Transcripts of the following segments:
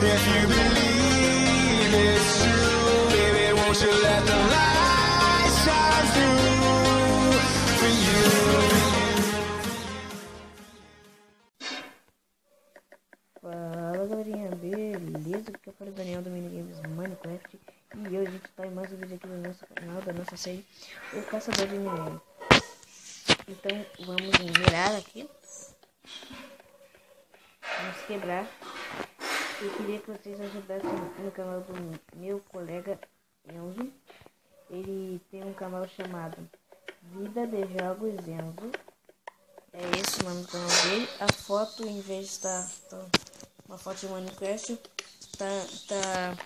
If you believe it's true, baby, won't you let the light shine through for you. Fala galerinha, beleza? Aqui é o Daniel do Minigames Minecraft. E hoje a gente tá em mais um vídeo aqui no nosso canal, da nossa série O Caçador de Minério. Então vamos mirar aqui. Vamos quebrar. Eu queria que vocês ajudassem no canal do meu colega Enzo. Ele tem um canal chamado Vida de Jogos Enzo. É esse o nome do canal dele. A foto, em vez de estar uma foto de Minecraft, tá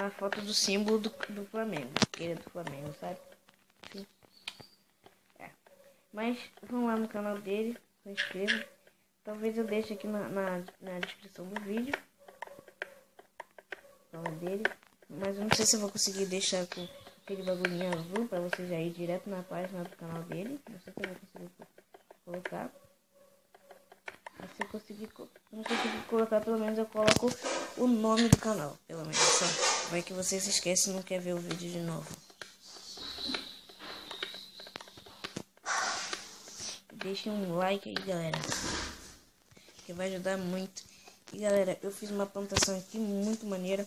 a foto do símbolo do Flamengo. Que ele é do Flamengo, sabe? Sim. É. Mas vamos lá no canal dele, se inscreva. Talvez eu deixe aqui na descrição do vídeo o nome dele. Mas eu não sei se eu vou conseguir deixar com aquele bagulhinho azul para você já ir direto na página do canal dele. Não sei se eu vou conseguir colocar. Mas se eu não conseguir colocar, pelo menos eu coloco o nome do canal. Pelo menos só. Vai que você se esquece e não quer ver o vídeo de novo. Deixe um like aí, galera, que vai ajudar muito. E galera, eu fiz uma plantação aqui muito maneira.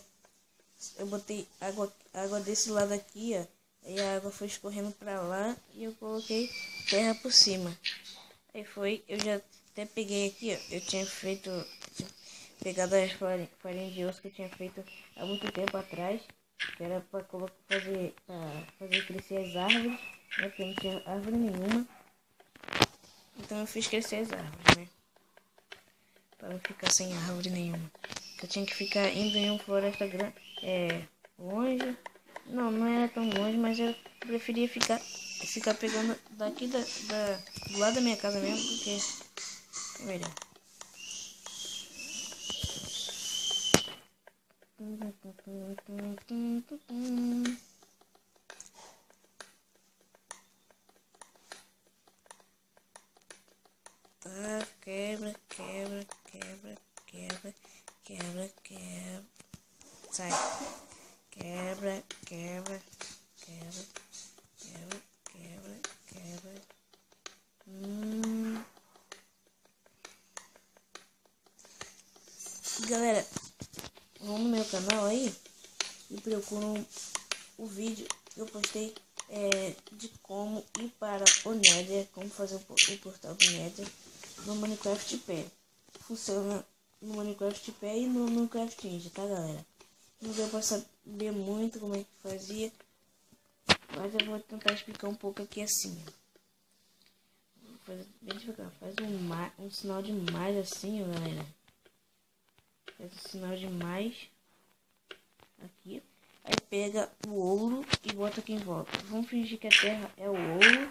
Eu botei água desse lado aqui, ó. E a água foi escorrendo pra lá e eu coloquei terra por cima. Aí foi, eu já até peguei aqui, ó. Eu tinha pegado as farinhas de osso que eu tinha feito há muito tempo atrás. Que era pra fazer crescer as árvores, né? Porque não tinha árvore nenhuma. Então eu fiz crescer as árvores, né? Para não ficar sem árvore nenhuma. Eu tinha que ficar indo em uma floresta grande, longe. Não era tão longe, mas eu preferia ficar pegando daqui do lado da minha casa mesmo, porque é melhor. Tá, quebra. Sai. Quebra. Galera, vão no meu canal aí e procuram o vídeo que eu postei de como ir para o Nether, como fazer o portal do Nether no Minecraft Pé. Funciona no Minecraft Pé e no Minecraft Ninja, tá, galera? Não deu pra saber muito como é que fazia, mas eu vou tentar explicar um pouco aqui assim. Bem devagar, faz um sinal de mais assim, ó, galera. Faz o sinal de mais aqui. Aí pega o ouro e bota aqui em volta. Vamos fingir que a terra é o ouro.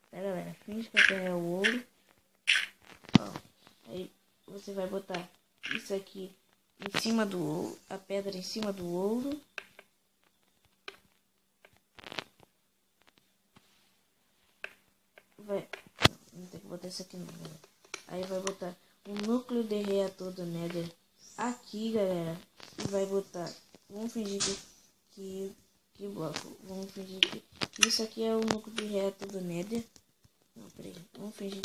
Tá, galera? Finge que a terra é o ouro. Ó, aí você vai botar isso aqui em cima do ouro. A pedra em cima do ouro. Não tem que botar isso aqui não, galera. Aí vai botar o núcleo de reator do Nether aqui, galera. E vai botar... Vamos fingir que bloco. Vamos fingir que isso aqui é o núcleo de reator do Nether. Não, peraí. Vamos fingir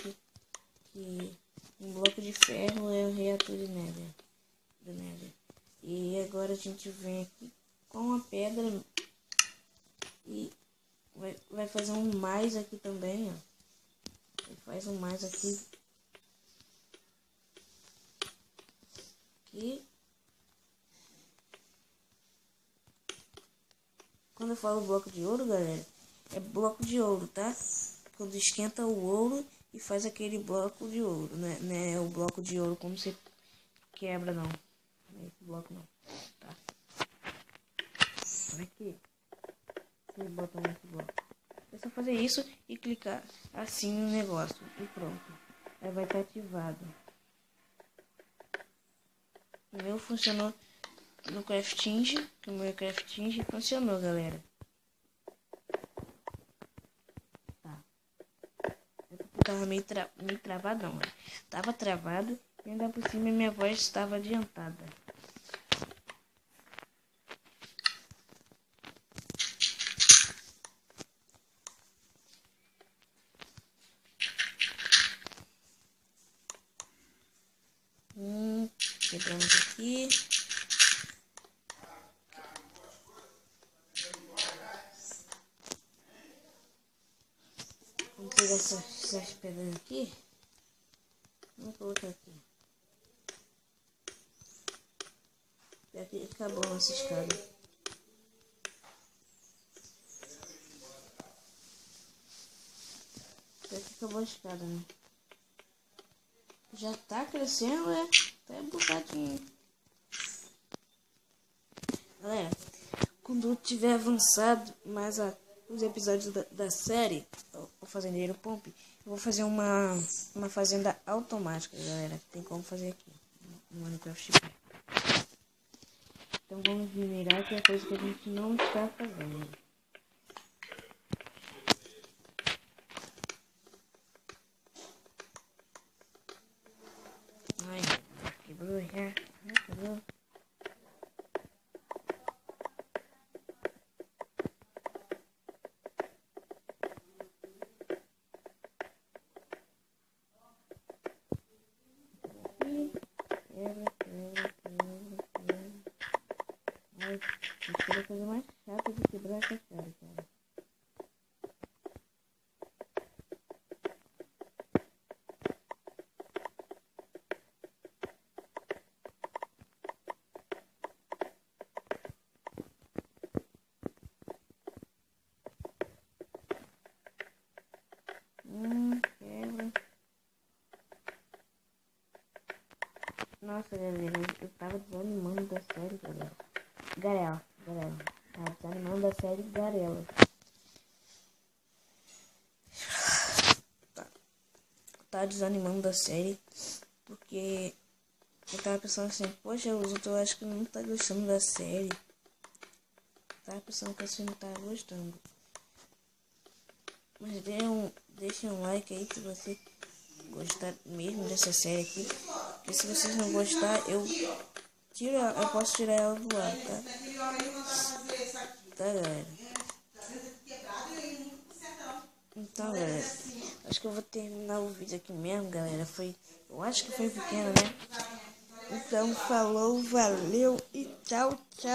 que um bloco de ferro é o reator do Nether. E agora a gente vem aqui com a pedra e vai fazer um mais aqui também, ó. Faz um mais aqui. Quando eu falo bloco de ouro, galera, é bloco de ouro, tá? Quando esquenta o ouro e faz aquele bloco de ouro, né? Não é o bloco de ouro como você quebra, não. Não é esse bloco, não, tá? Aqui. Você bota nesse bloco. É só fazer isso e clicar assim no negócio e pronto. Aí vai estar ativado. O meu funcionou no crafting, o meu crafting funcionou, galera. Tá. Eu tava meio travadão, né? Tava travado E ainda por cima minha voz estava adiantada. Quebramos aqui. Vamos pegar essas pedras aqui. Vamos colocar aqui. E aqui acabou nossa escada. E aqui acabou a escada, né? Já tá crescendo, né? Tá um bocadinho. Galera, quando eu tiver avançado mais os episódios da série, o Fazendeiro Pomp, eu vou fazer uma fazenda automática, galera. Tem como fazer aqui no Minecraft. Então vamos minerar, que é coisa que a gente não está fazendo. Ai, quebrou já. Quebrou. Isso é a coisa mais chata de quebrar essa cara, cara. Quebra. Nossa, galera, eu tava desanimando da série, galera. Garela. Tava desanimando da série Garela. Tava desanimando da série, porque eu tava pensando assim, poxa, os outros eu acho que não tá gostando da série. Tava pensando que assim não tava gostando. Mas deixem um like aí se você gostar mesmo dessa série aqui. Porque se vocês não gostar, eu posso tirar ela do ar, tá? Tá, galera? Então, galera, acho que eu vou terminar o vídeo aqui mesmo, galera. Eu acho que foi pequeno, né? Então, falou, valeu e tchau, tchau.